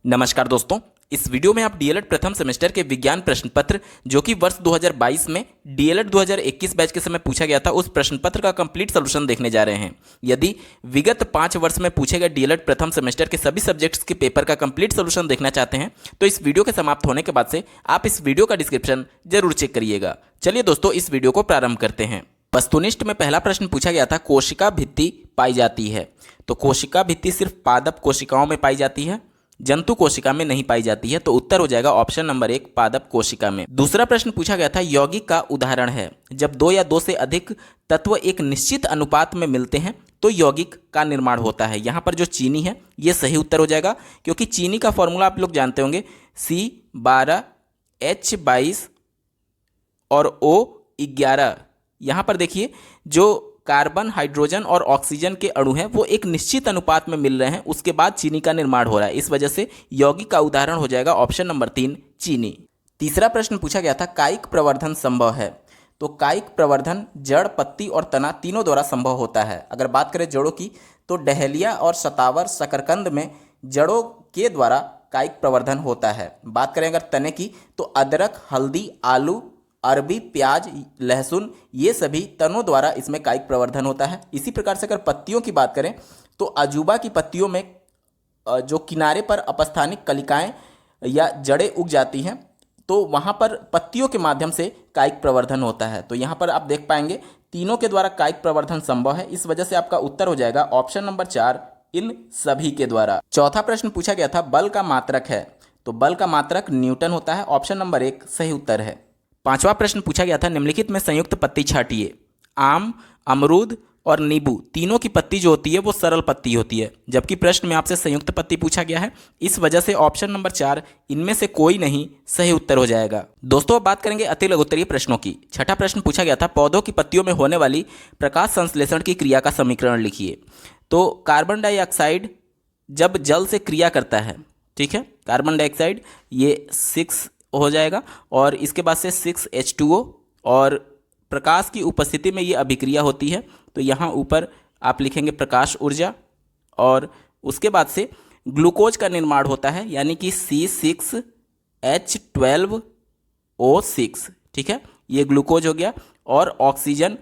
नमस्कार दोस्तों, इस वीडियो में आप डीएलएड प्रथम सेमेस्टर के विज्ञान प्रश्न पत्र जो कि वर्ष 2022 में डीएलएड 2021 बैच के समय पूछा गया था उस प्रश्न पत्र का कंप्लीट सॉल्यूशन देखने जा रहे हैं। यदि विगत 5 वर्ष में पूछे गए डीएलएड प्रथम सेमेस्टर के सभी सब्जेक्ट्स के पेपर का कंप्लीट सॉल्यूशन देखना चाहते हैं तो इस वीडियो के समाप्त होने के बाद से आप इस वीडियो का डिस्क्रिप्शन जरूर चेक करिएगा। चलिए दोस्तों, इस वीडियो को प्रारंभ करते हैं। वस्तुनिष्ठ में पहला प्रश्न पूछा गया था, कोशिका भित्ति पाई जाती है। तो कोशिका भित्ति सिर्फ पादप कोशिकाओं में पाई जाती है, जंतु कोशिका में नहीं पाई जाती है। तो उत्तर हो जाएगा ऑप्शन नंबर 1 पादप कोशिका में। दूसरा प्रश्न पूछा गया था, यौगिक का उदाहरण है। जब 2 या 2 से अधिक तत्व एक निश्चित अनुपात में मिलते हैं तो यौगिक का निर्माण होता है। यहाँ पर जो चीनी है ये सही उत्तर हो जाएगा, क्योंकि चीनी का फॉर्मूला आप लोग जानते होंगे C12H22 और O11। यहाँ पर देखिए जो कार्बन, हाइड्रोजन और ऑक्सीजन के अणु हैं वो एक निश्चित अनुपात में मिल रहे हैं, उसके बाद चीनी का निर्माण हो रहा है। इस वजह से यौगिक का उदाहरण हो जाएगा ऑप्शन नंबर 3 चीनी। तीसरा प्रश्न पूछा गया था, कायिक प्रवर्धन संभव है। तो कायिक प्रवर्धन जड़, पत्ती और तना तीनों द्वारा संभव होता है। अगर बात करें जड़ों की तो डहेलिया और शतावर, शकरकंद में जड़ों के द्वारा कायिक प्रवर्धन होता है। बात करें अगर तने की तो अदरक, हल्दी, आलू, अरबी, प्याज, लहसुन ये सभी तनों द्वारा इसमें कायिक प्रवर्धन होता है। इसी प्रकार से अगर पत्तियों की बात करें तो अजूबा की पत्तियों में जो किनारे पर अपस्थानिक कलिकाएं या जड़ें उग जाती हैं तो वहाँ पर पत्तियों के माध्यम से कायिक प्रवर्धन होता है। तो यहाँ पर आप देख पाएंगे तीनों के द्वारा कायिक प्रवर्धन संभव है। इस वजह से आपका उत्तर हो जाएगा ऑप्शन नंबर 4 इन सभी के द्वारा। चौथा प्रश्न पूछा गया था, बल का मात्रक है। तो बल का मात्रक न्यूटन होता है। ऑप्शन नंबर 1 सही उत्तर है। पांचवा प्रश्न पूछा गया था, निम्नलिखित में संयुक्त पत्ती छांटिए। आम, अमरूद और नींबू तीनों की पत्ती जो होती है वो सरल पत्ती होती है, जबकि प्रश्न में आपसे संयुक्त पत्ती पूछा गया है। इस वजह से ऑप्शन नंबर 4 इनमें से कोई नहीं सही उत्तर हो जाएगा। दोस्तों अब बात करेंगे अति लघुत्तरीय प्रश्नों की। छठा प्रश्न पूछा गया था, पौधों की पत्तियों में होने वाली प्रकाश संश्लेषण की क्रिया का समीकरण लिखिए। तो कार्बन डाइऑक्साइड जब जल से क्रिया करता है, ठीक है, कार्बन डाइऑक्साइड ये 6 हो जाएगा और इसके बाद से 6H2O और प्रकाश की उपस्थिति में ये अभिक्रिया होती है। तो यहाँ ऊपर आप लिखेंगे प्रकाश ऊर्जा और उसके बाद से ग्लूकोज का निर्माण होता है, यानी कि C6H12O6, ठीक है, ये ग्लूकोज हो गया और ऑक्सीजन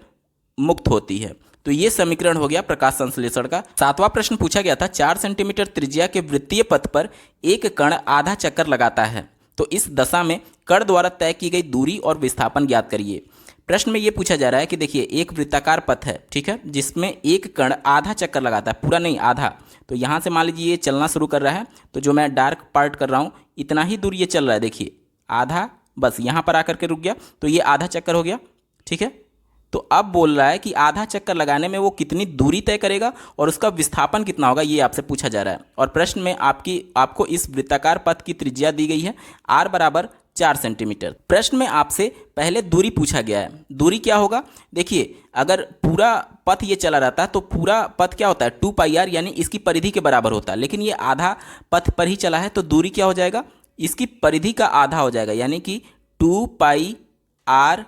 मुक्त होती है। तो ये समीकरण हो गया प्रकाश संश्लेषण का। सातवां प्रश्न पूछा गया था, 4 सेंटीमीटर त्रिज्या के वृत्तीय पथ पर एक कण आधा चक्कर लगाता है, तो इस दशा में कण द्वारा तय की गई दूरी और विस्थापन ज्ञात करिए। प्रश्न में यह पूछा जा रहा है कि देखिए एक वृत्ताकार पथ है, ठीक है, जिसमें एक कण आधा चक्कर लगाता है, पूरा नहीं आधा। तो यहाँ से मान लीजिए ये चलना शुरू कर रहा है, तो जो मैं डार्क पार्ट कर रहा हूँ इतना ही दूर ये चल रहा है, देखिए आधा, बस यहाँ पर आकर के रुक गया, तो ये आधा चक्कर हो गया, ठीक है। तो अब बोल रहा है कि आधा चक्कर लगाने में वो कितनी दूरी तय करेगा और उसका विस्थापन कितना होगा, ये आपसे पूछा जा रहा है। और प्रश्न में आपको इस वृत्ताकार पथ की त्रिज्या दी गई है r बराबर 4 सेंटीमीटर। प्रश्न में आपसे पहले दूरी पूछा गया है। दूरी क्या होगा, देखिए अगर पूरा पथ ये चला रहता है तो पूरा पथ क्या होता है 2πr, यानी इसकी परिधि के बराबर होता है। लेकिन ये आधा पथ पर ही चला है तो दूरी क्या हो जाएगा, इसकी परिधि का आधा हो जाएगा, यानी कि 2πr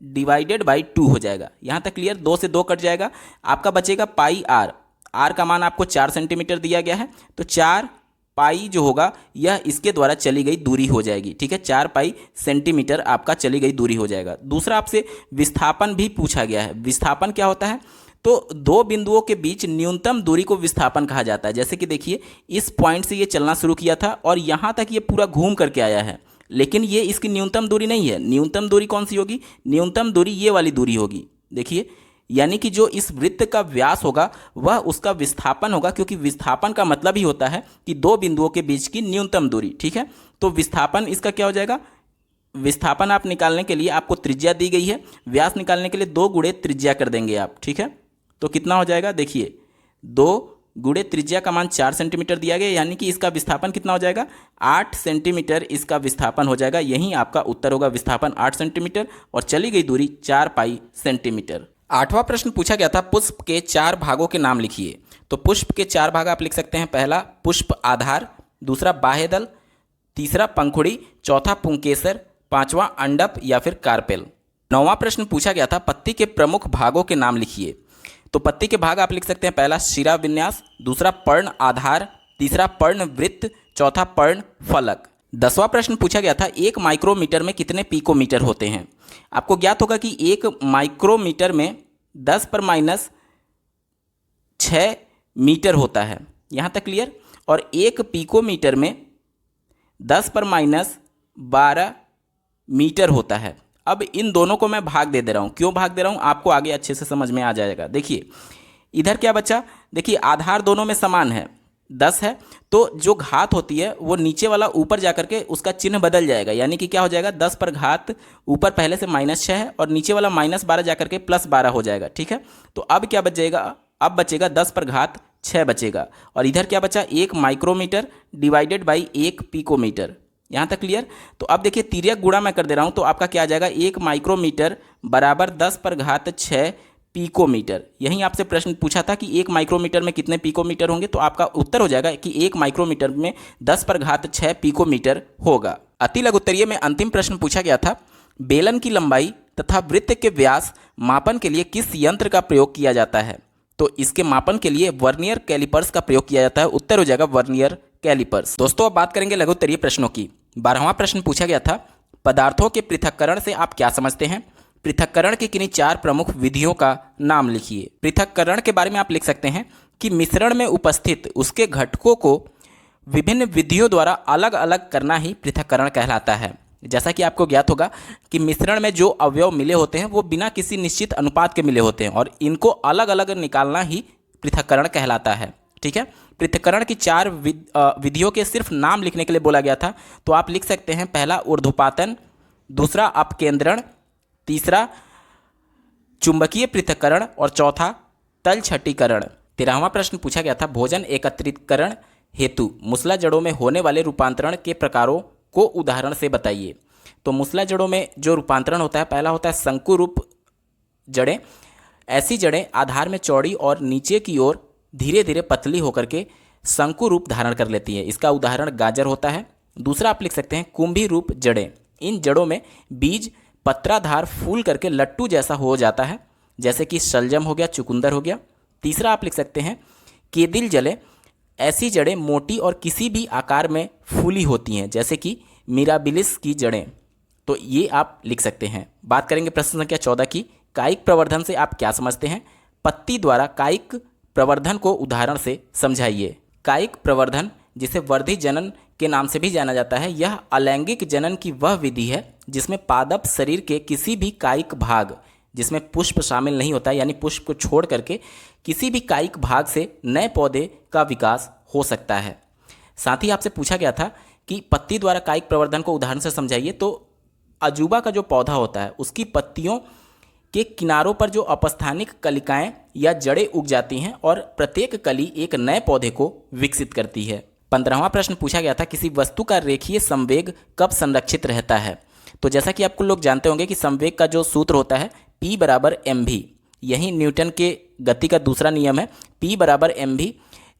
डिवाइडेड बाई 2 हो जाएगा। यहाँ तक क्लियर, 2 से 2 कट जाएगा, आपका बचेगा पाई आर। आर का मान आपको 4 सेंटीमीटर दिया गया है, तो 4 पाई जो होगा यह इसके द्वारा चली गई दूरी हो जाएगी, ठीक है, 4 पाई सेंटीमीटर आपका चली गई दूरी हो जाएगा। दूसरा आपसे विस्थापन भी पूछा गया है। विस्थापन क्या होता है, तो 2 बिंदुओं के बीच न्यूनतम दूरी को विस्थापन कहा जाता है। जैसे कि देखिए इस पॉइंट से ये चलना शुरू किया था और यहाँ तक ये पूरा घूम करके आया है, लेकिन ये इसकी न्यूनतम दूरी नहीं है। न्यूनतम दूरी कौन सी होगी, न्यूनतम दूरी ये वाली दूरी होगी, देखिए, यानी कि जो इस वृत्त का व्यास होगा वह उसका विस्थापन होगा, क्योंकि विस्थापन का मतलब ही होता है कि 2 बिंदुओं के बीच की न्यूनतम दूरी, ठीक है। तो विस्थापन इसका क्या हो जाएगा, विस्थापन आप निकालने के लिए आपको त्रिज्या दी गई है, व्यास निकालने के लिए 2 गुणे त्रिज्या कर देंगे आप, ठीक है। तो कितना हो जाएगा, देखिए 2 गुणे त्रिज्या का मान 4 सेंटीमीटर दिया गया, यानी कि इसका विस्थापन कितना हो जाएगा 8 सेंटीमीटर इसका विस्थापन हो जाएगा। यही आपका उत्तर होगा, विस्थापन 8 सेंटीमीटर और चली गई दूरी 4 पाई सेंटीमीटर। आठवां प्रश्न पूछा गया था, पुष्प के 4 भागों के नाम लिखिए। तो पुष्प के 4 भाग आप लिख सकते हैं, पहला पुष्प आधार, दूसरा बाह्यदल, तीसरा पंखुड़ी, चौथा पुंकेसर, पांचवा अंडप या फिर कार्पेल। 9वां प्रश्न पूछा गया था, पत्ती के प्रमुख भागों के नाम लिखिए। तो पत्ती के भाग आप लिख सकते हैं, पहला शिरा विन्यास, दूसरा पर्ण आधार, तीसरा पर्ण वृत्त, चौथा पर्ण फलक। 10वां प्रश्न पूछा गया था, 1 माइक्रोमीटर में कितने पिकोमीटर होते हैं। आपको ज्ञात होगा कि 1 माइक्रोमीटर में 10 पर माइनस 6 मीटर होता है, यहाँ तक क्लियर। और 1 पिकोमीटर में 10 पर माइनस 12 मीटर होता है। अब इन दोनों को मैं भाग दे रहा हूँ। क्यों भाग दे रहा हूँ आपको आगे अच्छे से समझ में आ जाएगा। देखिए इधर क्या बचा, देखिए आधार दोनों में समान है, 10 है, तो जो घात होती है वो नीचे वाला ऊपर जाकर के उसका चिन्ह बदल जाएगा, यानी कि क्या हो जाएगा, 10 पर घात ऊपर पहले से -6 है और नीचे वाला -12 जाकर के +12 हो जाएगा। ठीक है, तो अब क्या बचेगा, अब बचेगा 10 पर घात 6 बचेगा। और इधर क्या बचा, 1 माइक्रोमीटर डिवाइडेड बाई 1 पिकोमीटर। यहाँ तक क्लियर। तो अब देखिए तिर्यक गुणा मैं कर दे रहा हूँ, तो आपका क्या आ जाएगा, 1 माइक्रोमीटर बराबर 10 पर घात 6 पिकोमीटर। यहीं आपसे प्रश्न पूछा था कि 1 माइक्रोमीटर में कितने पिकोमीटर होंगे, तो आपका उत्तर हो जाएगा कि 1 माइक्रोमीटर में 10 पर घात 6 पिकोमीटर होगा। अति लघु उत्तरीय में अंतिम प्रश्न पूछा गया था, बेलन की लंबाई तथा वृत्त के व्यास मापन के लिए किस यंत्र का प्रयोग किया जाता है। तो इसके मापन के लिए वर्नियर कैलिपर्स का प्रयोग किया जाता है। उत्तर हो जाएगा वर्नियर कैलिपर्स। दोस्तों अब बात करेंगे लघु उत्तरीय प्रश्नों की। 12वां प्रश्न पूछा गया था, पदार्थों के पृथक्करण से आप क्या समझते हैं। पृथक्करण की किन्हीं 4 प्रमुख विधियों का नाम लिखिए। पृथक्करण के बारे में आप लिख सकते हैं कि मिश्रण में उपस्थित उसके घटकों को विभिन्न विधियों द्वारा अलग अलग करना ही पृथक्करण कहलाता है। जैसा कि आपको ज्ञात होगा कि मिश्रण में जो अवयव मिले होते हैं वो बिना किसी निश्चित अनुपात के मिले होते हैं और इनको अलग अलग निकालना ही पृथक्करण कहलाता है। ठीक है, पृथक्करण की 4 विधियों के सिर्फ नाम लिखने के लिए बोला गया था, तो आप लिख सकते हैं, पहला ऊर्ध्वपातन, दूसरा अपकेंद्रण, तीसरा चुंबकीय पृथक्करण और चौथा तलछटीकरण। 13वां प्रश्न पूछा गया था, भोजन एकत्रीकरण हेतु मूसला जड़ों में होने वाले रूपांतरण के प्रकारों को उदाहरण से बताइए। तो मूसला जड़ों में जो रूपांतरण होता है, पहला होता है शंकु रूप जड़ें। ऐसी जड़ें आधार में चौड़ी और नीचे की ओर धीरे धीरे पतली होकर के शंकु रूप धारण कर लेती है। इसका उदाहरण गाजर होता है। दूसरा आप लिख सकते हैं कुंभी रूप जड़ें। इन जड़ों में बीज पत्राधार फूल करके लट्टू जैसा हो जाता है, जैसे कि शलजम हो गया, चुकंदर हो गया। तीसरा आप लिख सकते हैं केदिल जड़ें। ऐसी जड़ें मोटी और किसी भी आकार में फूली होती हैं, जैसे कि मिराबिलिस की जड़ें। तो ये आप लिख सकते हैं। बात करेंगे प्रश्न संख्या 14 की, कायिक प्रवर्धन से आप क्या समझते हैं। पत्ती द्वारा कायिक प्रवर्धन को उदाहरण से समझाइए। कायिक प्रवर्धन, जिसे वर्धी जनन के नाम से भी जाना जाता है, यह अलैंगिक जनन की वह विधि है जिसमें पादप शरीर के किसी भी कायिक भाग, जिसमें पुष्प शामिल नहीं होता है, यानी पुष्प को छोड़ करके किसी भी कायिक भाग से नए पौधे का विकास हो सकता है। साथ ही आपसे पूछा गया था कि पत्ती द्वारा कायिक प्रवर्धन को उदाहरण से समझाइए। तो अजूबा का जो पौधा होता है उसकी पत्तियों के किनारों पर जो अपस्थानिक कलिकाएं या जड़ें उग जाती हैं और प्रत्येक कली एक नए पौधे को विकसित करती है। 15वां प्रश्न पूछा गया था, किसी वस्तु का रेखीय संवेग कब संरक्षित रहता है। तो जैसा कि आपको लोग जानते होंगे कि संवेग का जो सूत्र होता है P बराबर mv, यही न्यूटन के गति का दूसरा नियम है, P बराबर mv,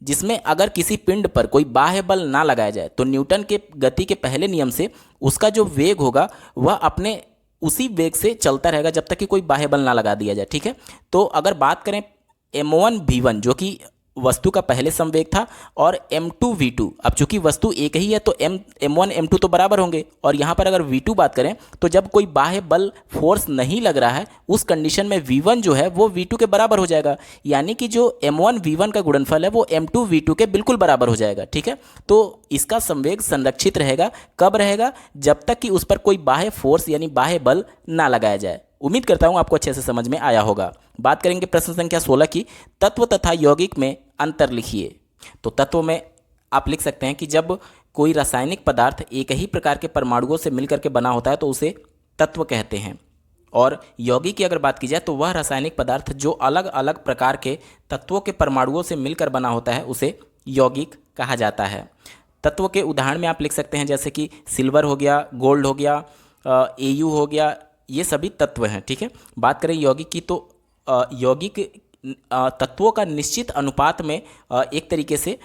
जिसमें अगर किसी पिंड पर कोई बाह्य बल ना लगाया जाए तो न्यूटन के गति के पहले नियम से उसका जो वेग होगा वह अपने उसी वेग से चलता रहेगा जब तक कि कोई बाह्य बल ना लगा दिया जाए। ठीक है, तो अगर बात करें m1 v1 जो कि वस्तु का पहले संवेग था और m2 v2, अब चूंकि वस्तु एक ही है तो m1 m2 तो बराबर होंगे। और यहाँ पर अगर v2 बात करें तो जब कोई बाह्य बल फोर्स नहीं लग रहा है उस कंडीशन में v1 जो है वो v2 के बराबर हो जाएगा, यानी कि जो m1 v1 का गुणनफल है वो m2 v2 के बिल्कुल बराबर हो जाएगा। ठीक है, तो इसका संवेग संरक्षित रहेगा, कब रहेगा, जब तक कि उस पर कोई बाह्य फोर्स यानी बाह्य बल ना लगाया जाए। उम्मीद करता हूं आपको अच्छे से समझ में आया होगा। बात करेंगे प्रश्न संख्या 16 की, तत्व तथा यौगिक में अंतर लिखिए। तो तत्व में आप लिख सकते हैं कि जब कोई रासायनिक पदार्थ एक ही प्रकार के परमाणुओं से मिलकर के बना होता है तो उसे तत्व कहते हैं। और यौगिक की अगर बात की जाए तो वह रासायनिक पदार्थ जो अलग अलग प्रकार के तत्वों के परमाणुओं से मिलकर बना होता है उसे यौगिक कहा जाता है। तत्व के उदाहरण में आप लिख सकते हैं जैसे कि सिल्वर हो गया, गोल्ड हो गया, Au हो गया, ये सभी तत्व हैं। ठीक है, बात करें यौगिक की तो यौगिक तत्वों का निश्चित अनुपात में एक तरीके से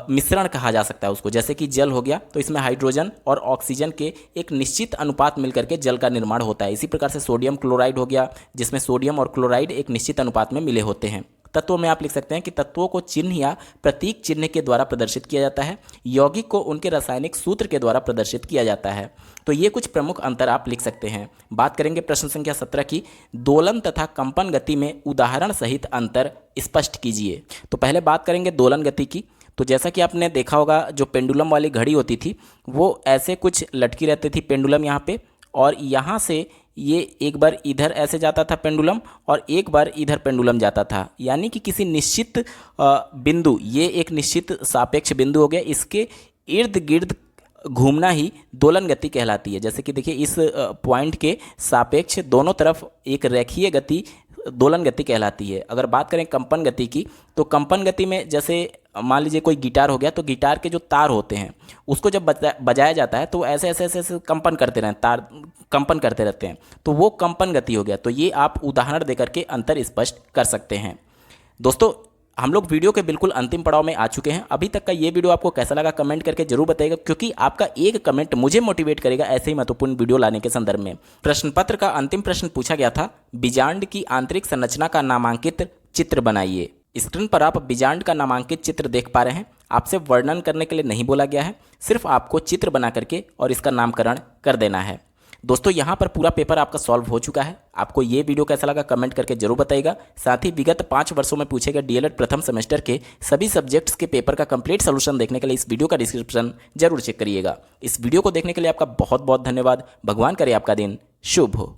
मिश्रण कहा जा सकता है उसको। जैसे कि जल हो गया तो इसमें हाइड्रोजन और ऑक्सीजन के एक निश्चित अनुपात मिलकर के जल का निर्माण होता है। इसी प्रकार से सोडियम क्लोराइड हो गया जिसमें सोडियम और क्लोराइड एक निश्चित अनुपात में मिले होते हैं। तत्वों में आप लिख सकते हैं कि तत्वों को चिन्ह या प्रतीक चिन्ह के द्वारा प्रदर्शित किया जाता है, यौगिक को उनके रासायनिक सूत्र के द्वारा प्रदर्शित किया जाता है। तो ये कुछ प्रमुख अंतर आप लिख सकते हैं। बात करेंगे प्रश्न संख्या 17 की, दोलन तथा कंपन गति में उदाहरण सहित अंतर स्पष्ट कीजिए। तो पहले बात करेंगे दोलन गति की। तो जैसा कि आपने देखा होगा, जो पेंडुलम वाली घड़ी होती थी वो ऐसे कुछ लटकी रहती थी पेंडुलम यहाँ पे, और यहाँ से ये एक बार इधर ऐसे जाता था पेंडुलम और एक बार इधर पेंडुलम जाता था, यानी कि किसी निश्चित बिंदु, ये एक निश्चित सापेक्ष बिंदु हो गया, इसके इर्द गिर्द घूमना ही दोलन गति कहलाती है। जैसे कि देखिए इस पॉइंट के सापेक्ष दोनों तरफ एक रेखीय गति दोलन गति कहलाती है। अगर बात करें कंपन गति की, तो कंपन गति में जैसे मान लीजिए कोई गिटार हो गया, तो गिटार के जो तार होते हैं उसको जब बजाया जाता है तो ऐसे ऐसे ऐसे ऐसे कंपन करते रहते, तार कंपन करते रहते हैं, तो वो कंपन गति हो गया। तो ये आप उदाहरण देकर के अंतर स्पष्ट कर सकते हैं। दोस्तों, हम लोग वीडियो के बिल्कुल अंतिम पड़ाव में आ चुके हैं। अभी तक का ये वीडियो आपको कैसा लगा कमेंट करके जरूर बताइएगा, क्योंकि आपका एक कमेंट मुझे मोटिवेट करेगा ऐसे ही महत्वपूर्ण वीडियो लाने के संदर्भ में। प्रश्न पत्र का अंतिम प्रश्न पूछा गया था, बीजांड की आंतरिक संरचना का नामांकित चित्र बनाइए। स्क्रीन पर आप बीजांड का नामांकित चित्र देख पा रहे हैं। आपसे वर्णन करने के लिए नहीं बोला गया है, सिर्फ आपको चित्र बना करके और इसका नामकरण कर देना है। दोस्तों, यहाँ पर पूरा पेपर आपका सॉल्व हो चुका है। आपको ये वीडियो कैसा लगा कमेंट करके जरूर बताइएगा। साथ ही विगत 5 वर्षों में पूछे गए डीएलएड प्रथम सेमेस्टर के सभी सब्जेक्ट्स के पेपर का कंप्लीट सोल्यूशन देखने के लिए इस वीडियो का डिस्क्रिप्शन जरूर चेक करिएगा। इस वीडियो को देखने के लिए आपका बहुत बहुत धन्यवाद। भगवान करे आपका दिन शुभ हो।